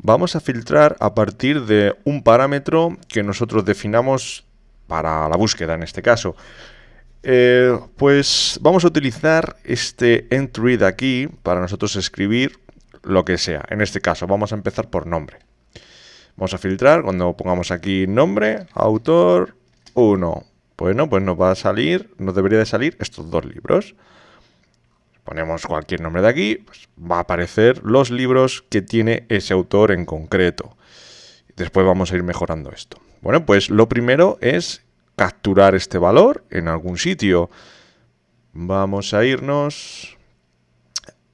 vamos a filtrar a partir de un parámetro que nosotros definamos para la búsqueda en este caso. Pues vamos a utilizar este entry de aquí para nosotros escribir lo que sea. En este caso vamos a empezar por nombre. Vamos a filtrar, cuando pongamos aquí nombre, autor 1. Bueno, pues nos va a salir, nos debería de salir estos dos libros. Ponemos cualquier nombre de aquí, pues va a aparecer los libros que tiene ese autor en concreto. Después vamos a ir mejorando esto. Bueno, pues lo primero es capturar este valor en algún sitio. Vamos a irnos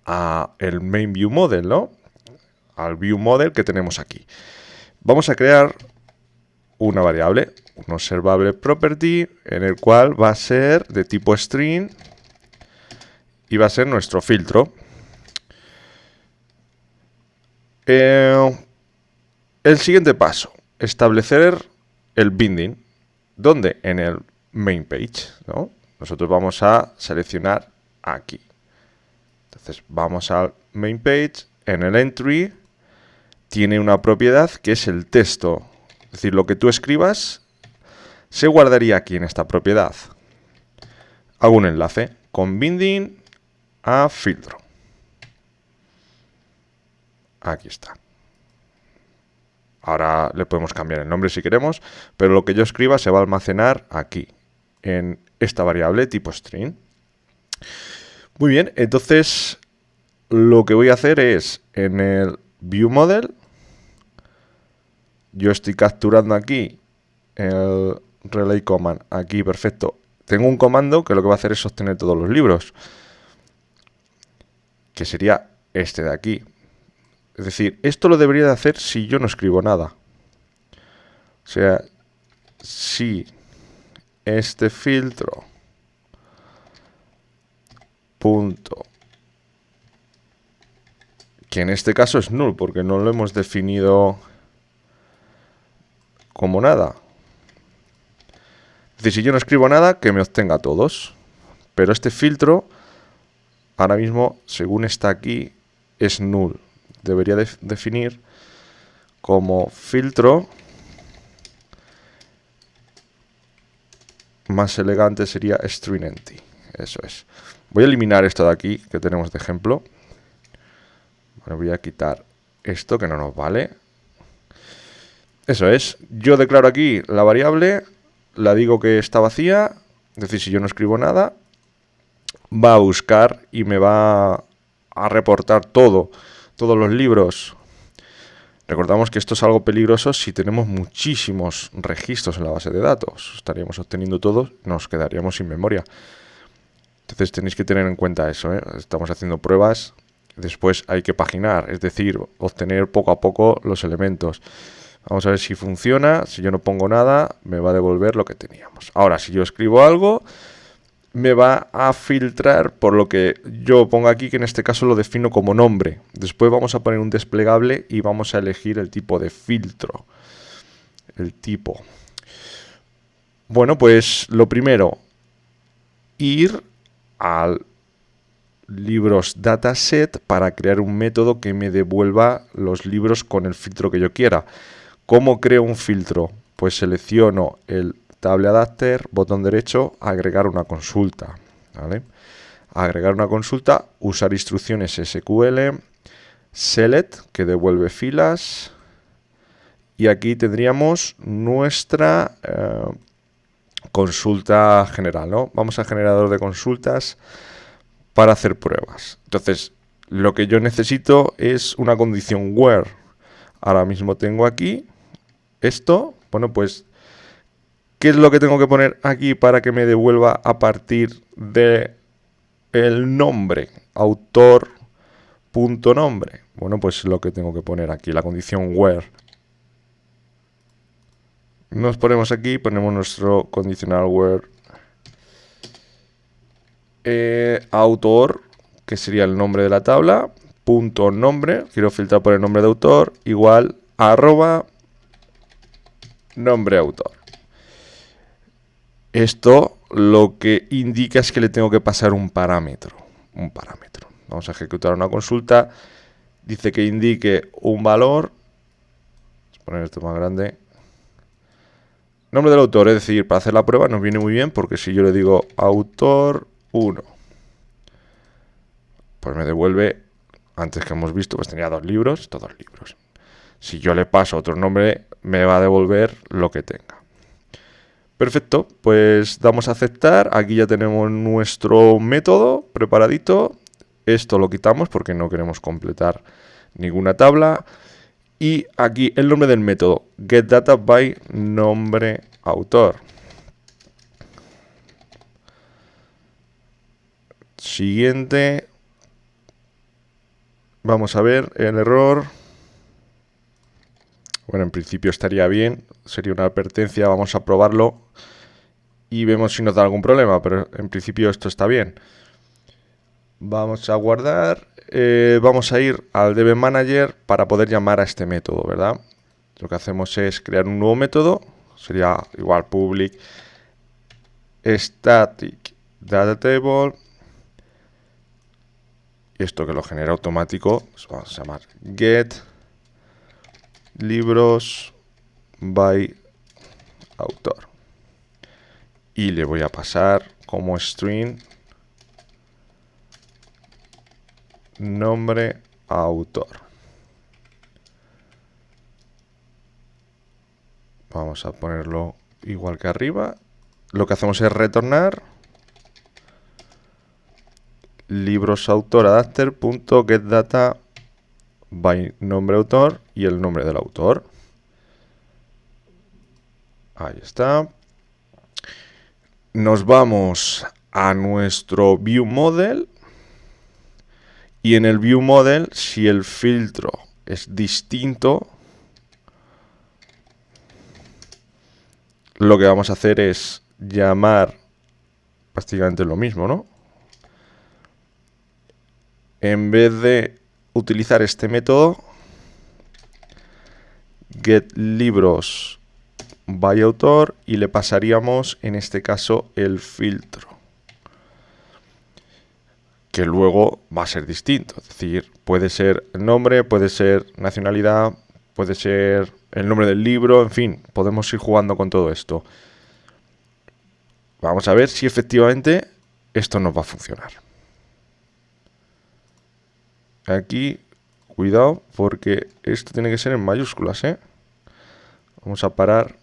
a el main view model, ¿no? Al view model que tenemos aquí. Vamos a crear una variable, un observable property, en el cual va a ser de tipo string y va a ser nuestro filtro. El siguiente paso, establecer el binding, donde en el main page, ¿no? Nosotros vamos a seleccionar aquí. Entonces vamos al main page, en el entry tiene una propiedad que es el texto. Es decir, lo que tú escribas se guardaría aquí en esta propiedad. Hago un enlace con binding a filtro. Aquí está. Ahora le podemos cambiar el nombre si queremos, pero lo que yo escriba se va a almacenar aquí, en esta variable tipo string. Muy bien, entonces lo que voy a hacer es, en el view model, yo estoy capturando aquí el relay command, aquí perfecto. Tengo un comando que lo que va a hacer es sostener todos los libros, que sería este de aquí. Es decir, esto lo debería de hacer si yo no escribo nada. O sea, si este filtro punto, que en este caso es null, porque no lo hemos definido como nada. Es decir, si yo no escribo nada, que me obtenga todos. Pero este filtro, ahora mismo, según está aquí, es null. Debería definir como filtro, más elegante sería string empty. Eso es. Voy a eliminar esto de aquí que tenemos de ejemplo. Bueno, voy a quitar esto que no nos vale. Eso es. Yo declaro aquí la variable, la digo que está vacía, es decir, si yo no escribo nada, va a buscar y me va a reportar todos los libros. Recordamos que esto es algo peligroso si tenemos muchísimos registros en la base de datos. Estaríamos obteniendo todos, nos quedaríamos sin memoria. Entonces tenéis que tener en cuenta eso, ¿eh? Estamos haciendo pruebas, después hay que paginar, es decir, obtener poco a poco los elementos. Vamos a ver si funciona. Si yo no pongo nada, me va a devolver lo que teníamos. Ahora, si yo escribo algo, me va a filtrar por lo que yo pongo aquí, que en este caso lo defino como nombre. Después vamos a poner un desplegable y vamos a elegir el tipo de filtro. El tipo. Bueno, pues lo primero, ir al libros dataset para crear un método que me devuelva los libros con el filtro que yo quiera. ¿Cómo creo un filtro? Pues selecciono el Table Adapter, botón derecho, agregar una consulta. ¿Vale? Agregar una consulta, usar instrucciones SQL, select, que devuelve filas, y aquí tendríamos nuestra consulta general, ¿no? Vamos al generador de consultas para hacer pruebas. Entonces, lo que yo necesito es una condición where. Ahora mismo tengo aquí esto. Bueno, pues, ¿qué es lo que tengo que poner aquí para que me devuelva a partir de el nombre? Autor.nombre. Bueno, pues lo que tengo que poner aquí, la condición where. Nos ponemos aquí, ponemos nuestro condicional where autor, que sería el nombre de la tabla, punto nombre, quiero filtrar por el nombre de autor, igual arroba nombre autor. Esto lo que indica es que le tengo que pasar un parámetro. Vamos a ejecutar una consulta. Dice que indique un valor poner esto más grande. Nombre del autor, es decir, para hacer la prueba nos viene muy bien porque si yo le digo autor 1, pues me devuelve, antes que hemos visto, pues tenía 2 libros, todos libros. Si yo le paso otro nombre, me va a devolver lo que tenga. Perfecto, pues damos a aceptar. Aquí ya tenemos nuestro método preparadito. Esto lo quitamos porque no queremos completar ninguna tabla. Y aquí el nombre del método, getData by nombre autor. Siguiente. Vamos a ver el error. Bueno, en principio estaría bien. Sería una advertencia. Vamos a probarlo. Y vemos si nos da algún problema. Pero en principio esto está bien. Vamos a guardar. Vamos a ir al DB Manager para poder llamar a este método, ¿verdad? Lo que hacemos es crear un nuevo método. Sería igual public static data table. Y esto que lo genera automático, pues vamos a llamar get libros by autor. Y le voy a pasar como string nombre autor. Vamos a ponerlo igual que arriba. Lo que hacemos es retornar librosautoradapter.getData by nombre autor y el nombre del autor. Ahí está. Nos vamos a nuestro view model. Y en el view model, si el filtro es distinto, lo que vamos a hacer es llamar prácticamente lo mismo, ¿no? En vez de utilizar este método, getLibros by autor, y le pasaríamos en este caso el filtro, que luego va a ser distinto. Es decir, puede ser el nombre, puede ser nacionalidad, puede ser el nombre del libro, en fin, podemos ir jugando con todo esto. Vamos a ver si efectivamente esto nos va a funcionar. Aquí, cuidado, porque esto tiene que ser en mayúsculas, ¿eh? Vamos a parar.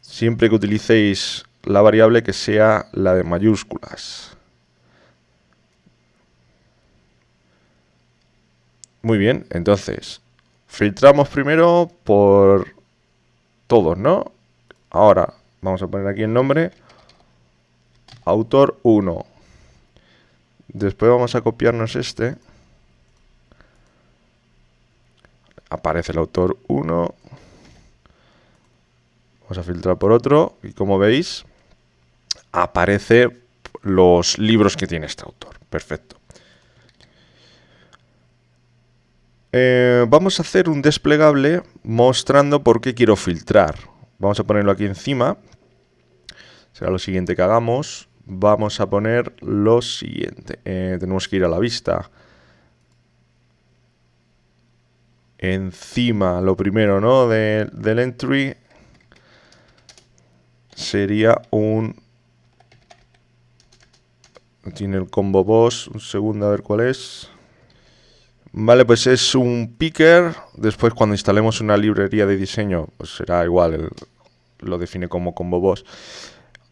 Siempre que utilicéis la variable que sea la de mayúsculas. Muy bien, entonces filtramos primero por todos, ¿no? Ahora vamos a poner aquí el nombre autor 1. Después vamos a copiarnos este. Aparece el autor 1. Vamos a filtrar por otro y como veis aparece los libros que tiene este autor. Perfecto. Vamos a hacer un desplegable mostrando por qué quiero filtrar. Vamos a ponerlo aquí encima. Será lo siguiente que hagamos. Vamos a poner lo siguiente. Tenemos que ir a la vista. Encima, lo primero, ¿no? Del entry sería un... Tiene el combo boss. Un segundo, a ver cuál es. Vale, pues es un picker. Después, cuando instalemos una librería de diseño, pues será igual. Lo define como combo boss.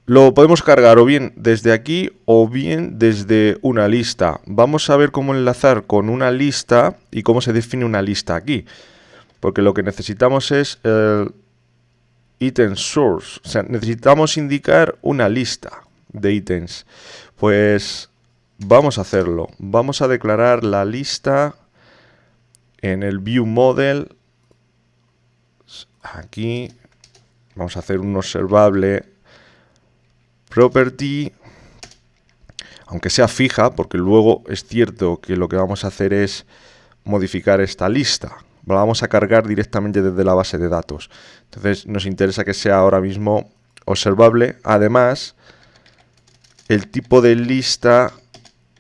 Lo podemos cargar o bien desde aquí o bien desde una lista. Vamos a ver cómo enlazar con una lista y cómo se define una lista aquí. Porque lo que necesitamos es el item source. O sea, necesitamos indicar una lista de ítems. Pues vamos a hacerlo. Vamos a declarar la lista en el view model. Aquí vamos a hacer un observable property, aunque sea fija, porque luego es cierto que lo que vamos a hacer es modificar esta lista. La vamos a cargar directamente desde la base de datos. Entonces nos interesa que sea ahora mismo observable. Además, el tipo de lista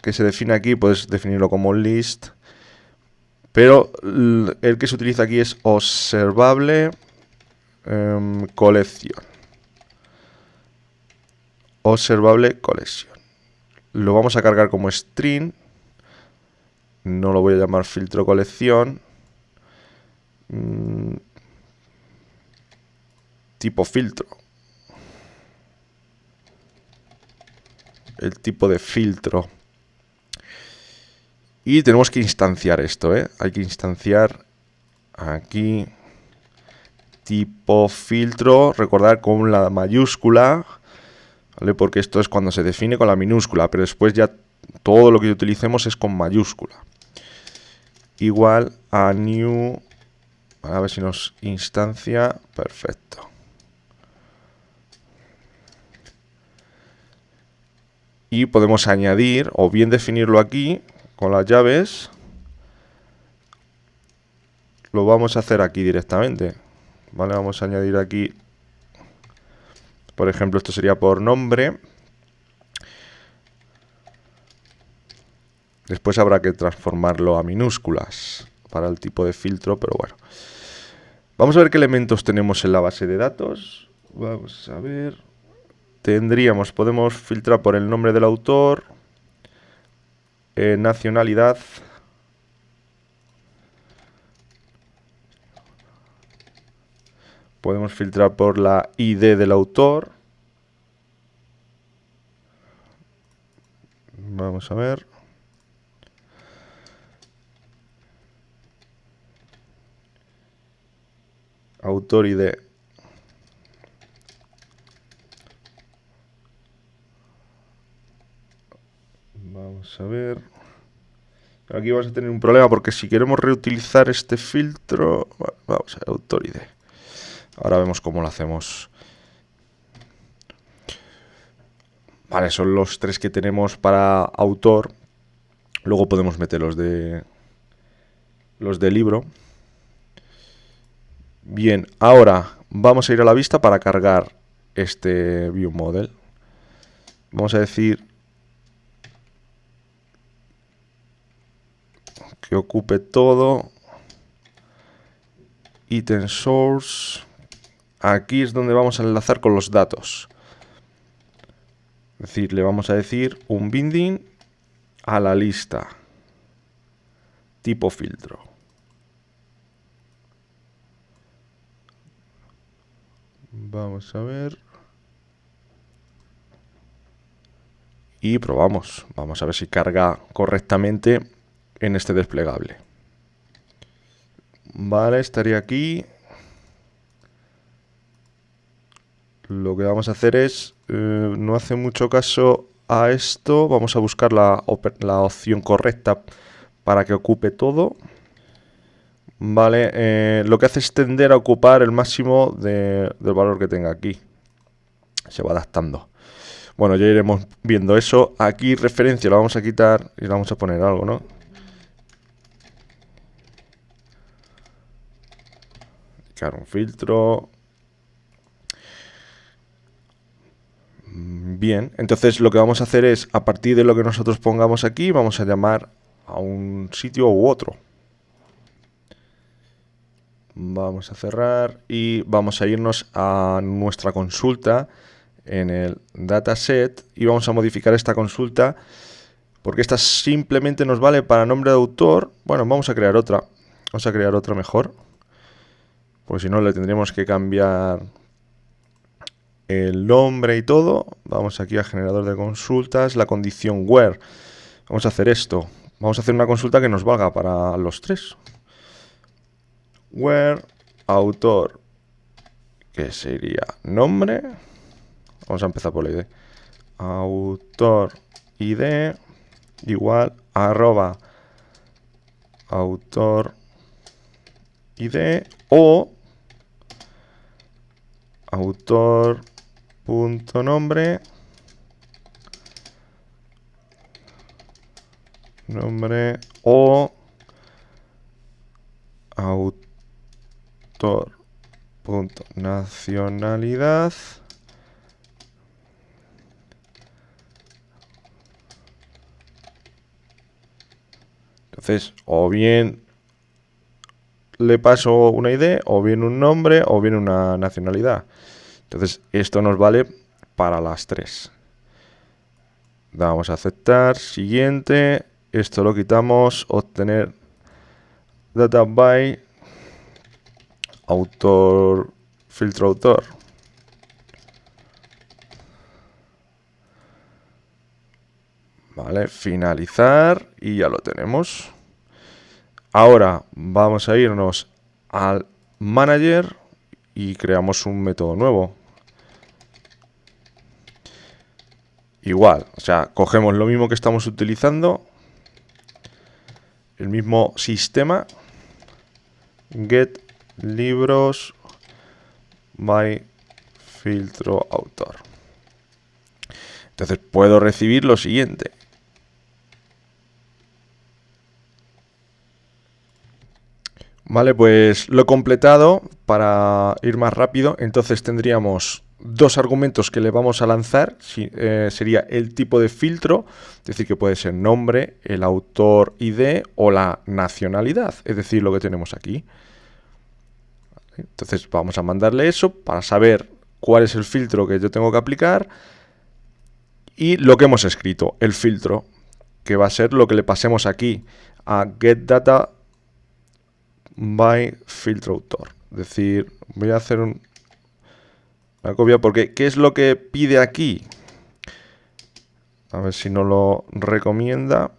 que se define aquí, puedes definirlo como list, Pero el que se utiliza aquí es observable colección. Observable colección. Lo vamos a cargar como string. No lo voy a llamar filtro colección. Tipo filtro. El tipo de filtro. Y tenemos que instanciar esto, ¿eh? Hay que instanciar aquí tipo filtro. Recordar con la mayúscula, ¿vale? Porque esto es cuando se define con la minúscula, pero después ya todo lo que utilicemos es con mayúscula. Igual a new. A ver si nos instancia. Perfecto. Y podemos añadir o bien definirlo aquí con las llaves. Lo vamos a hacer aquí directamente. Vale, vamos a añadir aquí. Por ejemplo, esto sería por nombre. Después habrá que transformarlo a minúsculas para el tipo de filtro, pero bueno. Vamos a ver qué elementos tenemos en la base de datos. Vamos a ver. Podemos filtrar por el nombre del autor, nacionalidad, podemos filtrar por la ID del autor. Vamos a ver. Autor ID. Vamos a ver. Aquí vamos a tener un problema porque si queremos reutilizar este filtro... Bueno, vamos a ver, autor ID. Ahora vemos cómo lo hacemos. Vale, son los tres que tenemos para autor. Luego podemos meter los de libro. Bien, ahora vamos a ir a la vista para cargar este view model. Vamos a decir que ocupe todo. Item source. Aquí es donde vamos a enlazar con los datos. Es decir, le vamos a decir un binding a la lista. Tipo filtro. Vamos a ver. Y probamos. Vamos a ver si carga correctamente en este desplegable. Vale, estaría aquí. Lo que vamos a hacer es, no hace mucho caso a esto. Vamos a buscar la opción correcta para que ocupe todo. Vale, lo que hace es tender a ocupar el máximo del valor que tenga aquí. Se va adaptando. Bueno, ya iremos viendo eso. Aquí referencia la vamos a quitar y la vamos a poner algo, ¿no? Claro, un filtro. Bien, entonces lo que vamos a hacer es, a partir de lo que nosotros pongamos aquí, vamos a llamar a un sitio u otro. Vamos a cerrar y vamos a irnos a nuestra consulta en el dataset y vamos a modificar esta consulta porque esta simplemente nos vale para nombre de autor. Bueno, vamos a crear otra. Vamos a crear otra mejor. Porque si no le tendríamos que cambiar el nombre y todo. Vamos aquí a generador de consultas, la condición where. Vamos a hacer esto. Vamos a hacer una consulta que nos valga para los tres. Where autor, que sería nombre. Vamos a empezar por la ID. Autor ID igual arroba autor ID o autor.nombre nombre o autor.nacionalidad entonces o bien le paso una ID, o bien un nombre, o bien una nacionalidad. Entonces, esto nos vale para las tres. Damos a aceptar, siguiente, esto lo quitamos, obtener data by autor, filtro autor. Vale, finalizar y ya lo tenemos. Ahora vamos a irnos al manager y creamos un método nuevo. Igual, o sea, cogemos lo mismo que estamos utilizando, el mismo sistema, get libros by filtro autor. Entonces puedo recibir lo siguiente. Vale, pues lo he completado para ir más rápido. Entonces tendríamos dos argumentos que le vamos a lanzar. Sería el tipo de filtro, es decir, que puede ser nombre, el autor ID o la nacionalidad, es decir, lo que tenemos aquí. Entonces vamos a mandarle eso para saber cuál es el filtro que yo tengo que aplicar y lo que hemos escrito, el filtro, que va a ser lo que le pasemos aquí a getData by filtro autor. Es decir, voy a hacer una copia porque ¿qué es lo que pide aquí? A ver si no lo recomienda.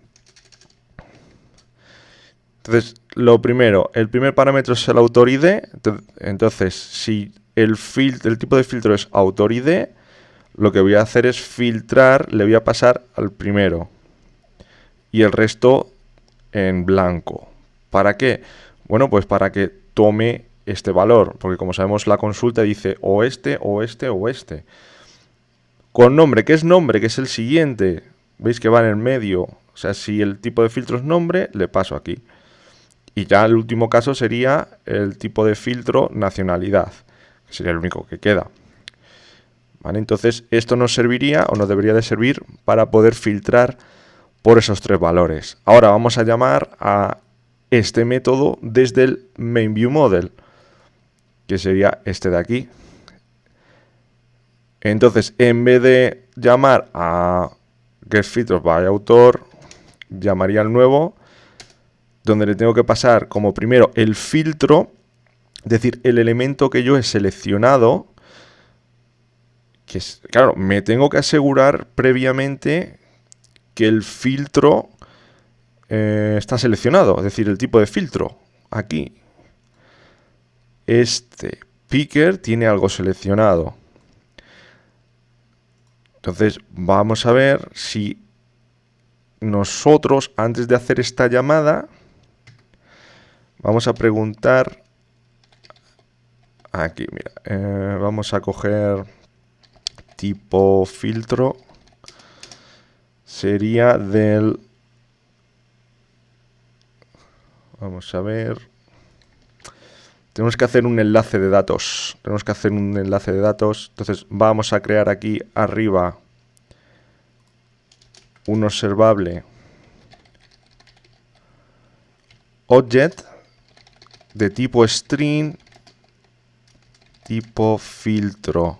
Entonces, lo primero, el primer parámetro es el autor ID. Entonces, si el tipo de filtro es autor ID, lo que voy a hacer es filtrar, le voy a pasar al primero y el resto en blanco. ¿Para qué? Bueno, pues para que tome este valor, porque como sabemos la consulta dice o este, o este, o este. Con nombre, ¿qué es nombre? Que es el siguiente. ¿Veis que va en el medio? O sea, si el tipo de filtro es nombre, le paso aquí. Y ya el último caso sería el tipo de filtro nacionalidad, que sería el único que queda. ¿Vale? Entonces, esto nos serviría o nos debería de servir para poder filtrar por esos tres valores. Ahora vamos a llamar a este método desde el MainViewModel, que sería este de aquí. Entonces, en vez de llamar a getFilters_by_author, llamaría al nuevo, donde le tengo que pasar como primero el filtro, es decir, el elemento que yo he seleccionado, que es, claro, me tengo que asegurar previamente que el filtro está seleccionado, es decir, el tipo de filtro. Aquí, este picker tiene algo seleccionado. Entonces, vamos a ver si nosotros, antes de hacer esta llamada, vamos a preguntar aquí, mira, vamos a coger tipo filtro, sería del, vamos a ver, tenemos que hacer un enlace de datos, entonces vamos a crear aquí arriba un observable object de tipo string, tipo filtro,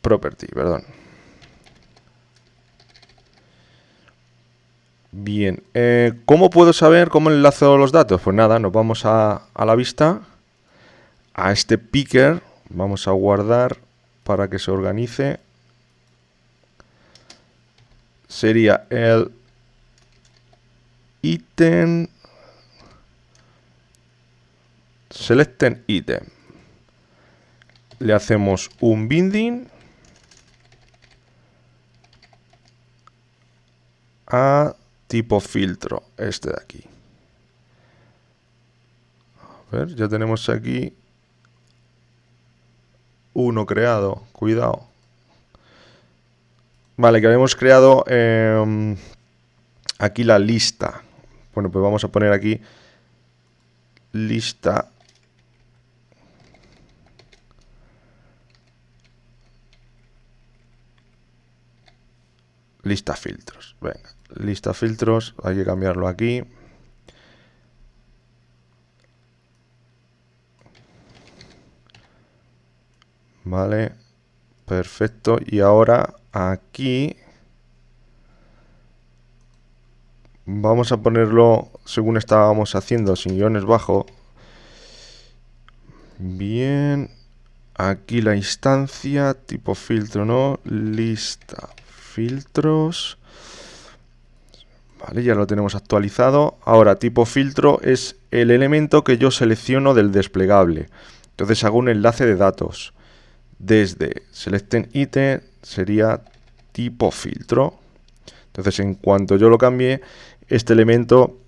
property, perdón. Bien, ¿cómo puedo saber cómo enlazo los datos? Pues nada, nos vamos a la vista, a este picker, vamos a guardar para que se organice. Sería el item, selecten item. Le hacemos un binding a tipo filtro, este de aquí. A ver, ya tenemos aquí uno creado, cuidado. Vale, que habíamos creado aquí la lista. Bueno, pues vamos a poner aquí lista filtros. Venga, lista filtros, hay que cambiarlo aquí. Vale, perfecto. Y ahora aquí vamos a ponerlo según estábamos haciendo, sin guiones bajo. Bien, aquí la instancia, tipo filtro, ¿no? Lista, filtros. Vale, ya lo tenemos actualizado. Ahora, tipo filtro es el elemento que yo selecciono del desplegable. Entonces hago un enlace de datos. Desde selecten item sería tipo filtro. Entonces, en cuanto yo lo cambie, este elemento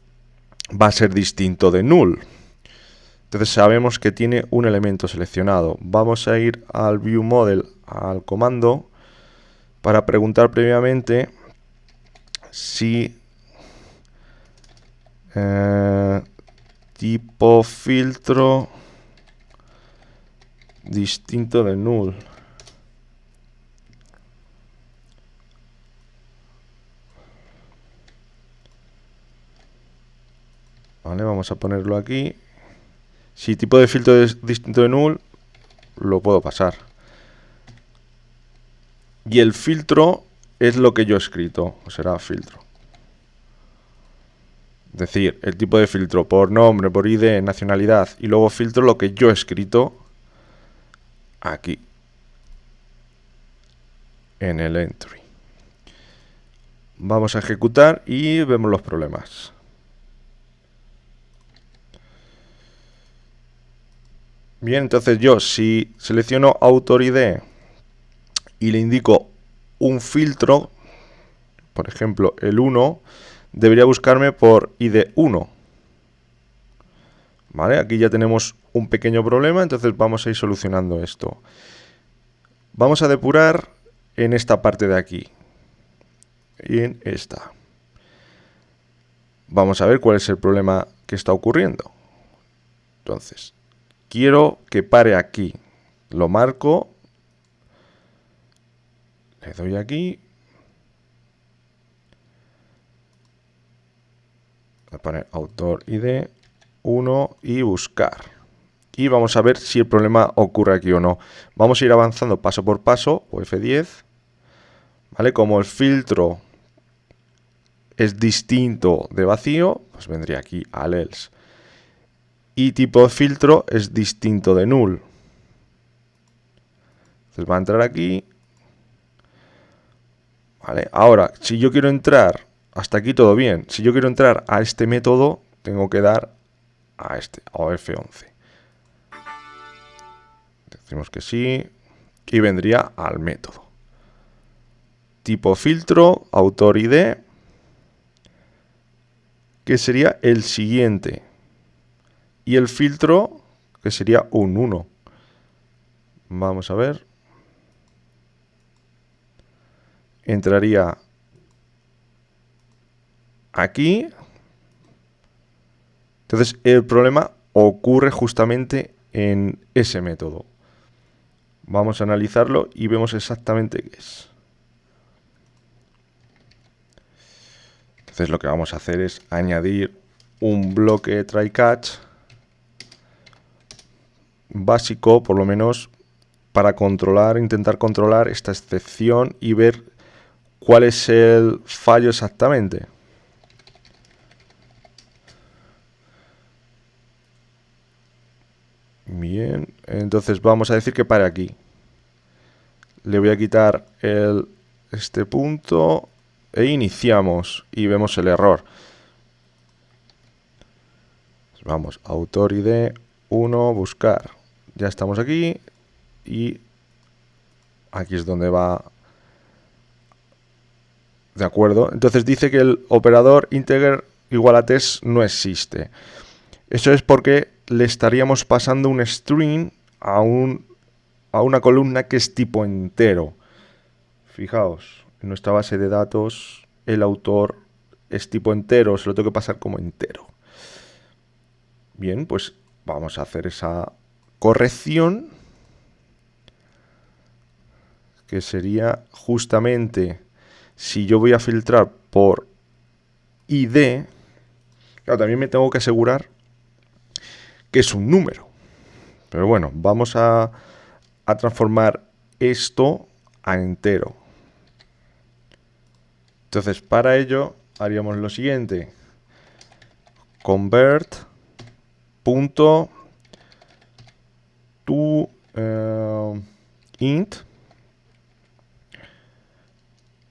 va a ser distinto de null. Entonces sabemos que tiene un elemento seleccionado. Vamos a ir al view model, al comando, para preguntar previamente si tipo filtro distinto de null. Vale, vamos a ponerlo aquí. Si tipo de filtro es distinto de null, lo puedo pasar. Y el filtro es lo que yo he escrito, o será filtro. Es decir, el tipo de filtro por nombre, por ID, nacionalidad y luego filtro lo que yo he escrito aquí en el entry. Vamos a ejecutar y vemos los problemas. Bien, entonces yo si selecciono autor ID y le indico un filtro, por ejemplo el 1, debería buscarme por ID 1. ¿Vale? Aquí ya tenemos un pequeño problema, entonces vamos a ir solucionando esto. Vamos a depurar en esta parte de aquí y en esta. Vamos a ver cuál es el problema que está ocurriendo. Entonces, quiero que pare aquí. Lo marco. Le doy aquí. Voy a poner autor ID 1 y buscar. Y vamos a ver si el problema ocurre aquí o no. Vamos a ir avanzando paso por paso, o F10. ¿Vale? Como el filtro es distinto de vacío, pues vendría aquí al else. Y tipo de filtro es distinto de null. Entonces va a entrar aquí. Vale, ahora, si yo quiero entrar, hasta aquí todo bien. Si yo quiero entrar a este método, tengo que dar a este, a F11. Decimos que sí. Y vendría al método. Tipo filtro, autor ID, que sería el siguiente. Y el filtro, que sería un 1. Vamos a ver. Entraría aquí. Entonces el problema ocurre justamente en ese método. Vamos a analizarlo y vemos exactamente qué es. Entonces lo que vamos a hacer es añadir un bloque try catch básico, por lo menos para controlar, intentar controlar esta excepción y ver cuál es el fallo exactamente. Bien, entonces vamos a decir que pare aquí. Le voy a quitar este punto e iniciamos y vemos el error. Vamos, autor ID 1, buscar. Ya estamos aquí y aquí es donde va. De acuerdo, entonces dice que el operador integer igual a test no existe. Eso es porque le estaríamos pasando un string a una columna que es tipo entero. Fijaos, en nuestra base de datos el autor es tipo entero, se lo tengo que pasar como entero. Bien, pues vamos a hacer esa corrección, que sería justamente si yo voy a filtrar por ID, claro, también me tengo que asegurar que es un número. Pero bueno, vamos a a transformar esto a entero. Entonces, para ello haríamos lo siguiente: convert punto to int.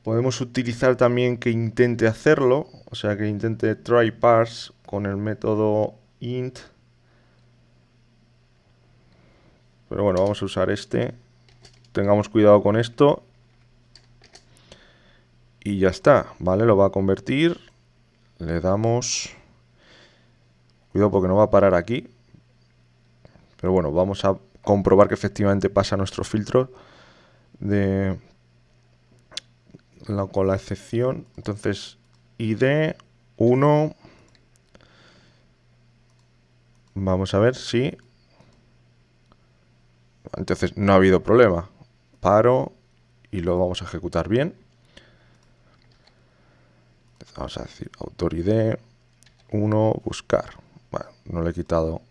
Podemos utilizar también que intente hacerlo, o sea, que intente try parse con el método int. Pero bueno, vamos a usar este. Tengamos cuidado con esto. Y ya está, ¿vale? Lo va a convertir. Le damos... Cuidado porque no va a parar aquí. Pero bueno, vamos a comprobar que efectivamente pasa nuestro filtro con la excepción. Entonces, id 1. Vamos a ver si... Entonces no ha habido problema. Paro y lo vamos a ejecutar bien. Vamos a decir autor id 1 buscar. Bueno, no le he quitado.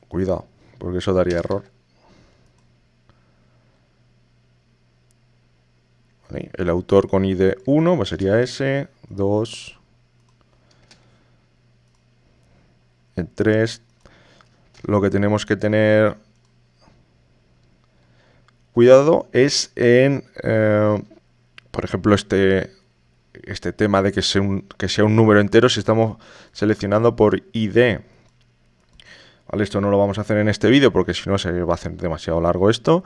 Cuidado, porque eso daría error. Vale, el autor con id 1 pues sería ese, 2, el 3. Lo que tenemos que tener cuidado es en, por ejemplo, este tema de que sea un número entero si estamos seleccionando por id. Vale, esto no lo vamos a hacer en este vídeo porque si no se va a hacer demasiado largo esto.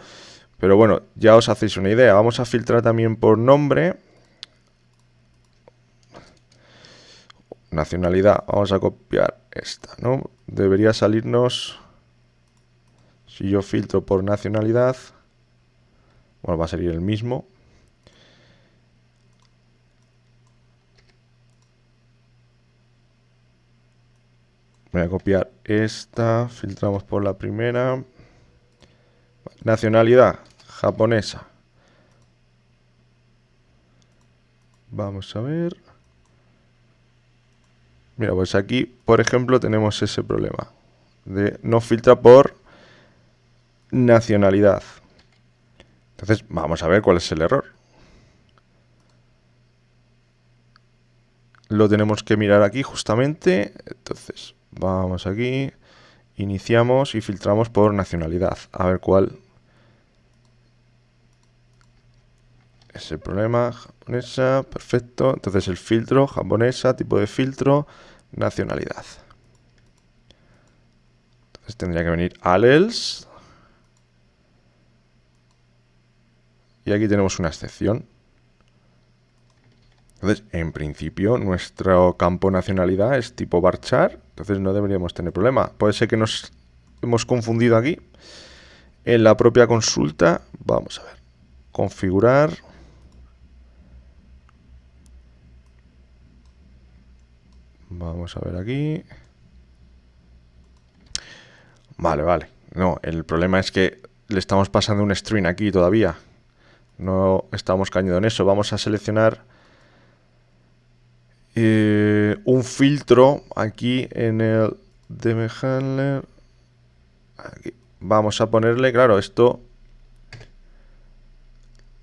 Pero bueno, ya os hacéis una idea. Vamos a filtrar también por nombre. Nacionalidad. Vamos a copiar esta, ¿no? Debería salirnos... Si yo filtro por nacionalidad... Bueno, va a salir el mismo. Voy a copiar esta. Filtramos por la primera. Nacionalidad japonesa. Vamos a ver. Mira, pues aquí, por ejemplo, tenemos ese problema. De no filtra por nacionalidad. Entonces, vamos a ver cuál es el error. Lo tenemos que mirar aquí justamente. Entonces, vamos aquí. Iniciamos y filtramos por nacionalidad. A ver cuál es el problema. Japonesa, perfecto. Entonces el filtro, japonesa, tipo de filtro, nacionalidad. Entonces tendría que venir else. Y aquí tenemos una excepción. Entonces, en principio, nuestro campo nacionalidad es tipo varchar. Entonces no deberíamos tener problema. Puede ser que nos hemos confundido aquí. En la propia consulta, vamos a ver. Configurar. Vamos a ver aquí. Vale. No, el problema es que le estamos pasando un string aquí todavía. No estamos cayendo en eso. Vamos a seleccionar un filtro aquí en el dmhandler. Aquí. Vamos a ponerle, claro, esto.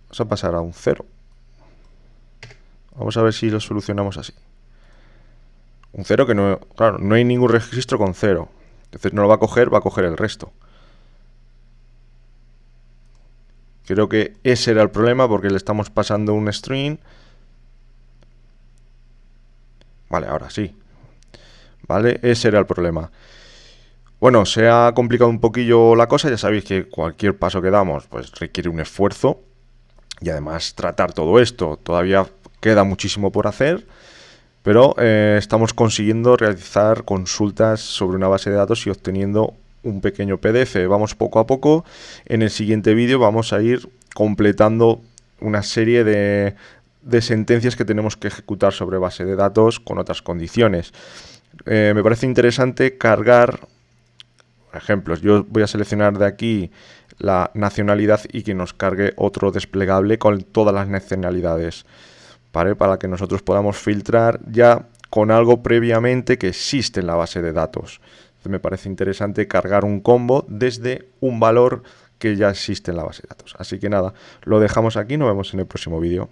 Vamos a pasar a un 0. Vamos a ver si lo solucionamos así. Un 0 que no, claro, no hay ningún registro con 0. Entonces no lo va a coger el resto. Creo que ese era el problema porque le estamos pasando un string. Vale, ahora sí. Vale, ese era el problema. Bueno, se ha complicado un poquillo la cosa. Ya sabéis que cualquier paso que damos pues requiere un esfuerzo. Y además tratar todo esto. Todavía queda muchísimo por hacer. Pero estamos consiguiendo realizar consultas sobre una base de datos y obteniendo un pequeño PDF. Vamos poco a poco. En el siguiente vídeo vamos a ir completando una serie de sentencias que tenemos que ejecutar sobre base de datos con otras condiciones. Me parece interesante cargar ejemplos. Yo voy a seleccionar de aquí la nacionalidad y que nos cargue otro desplegable con todas las nacionalidades, ¿vale? Para que nosotros podamos filtrar ya con algo previamente que existe en la base de datos. Entonces me parece interesante cargar un combo desde un valor que ya existe en la base de datos. Así que nada, lo dejamos aquí, nos vemos en el próximo vídeo.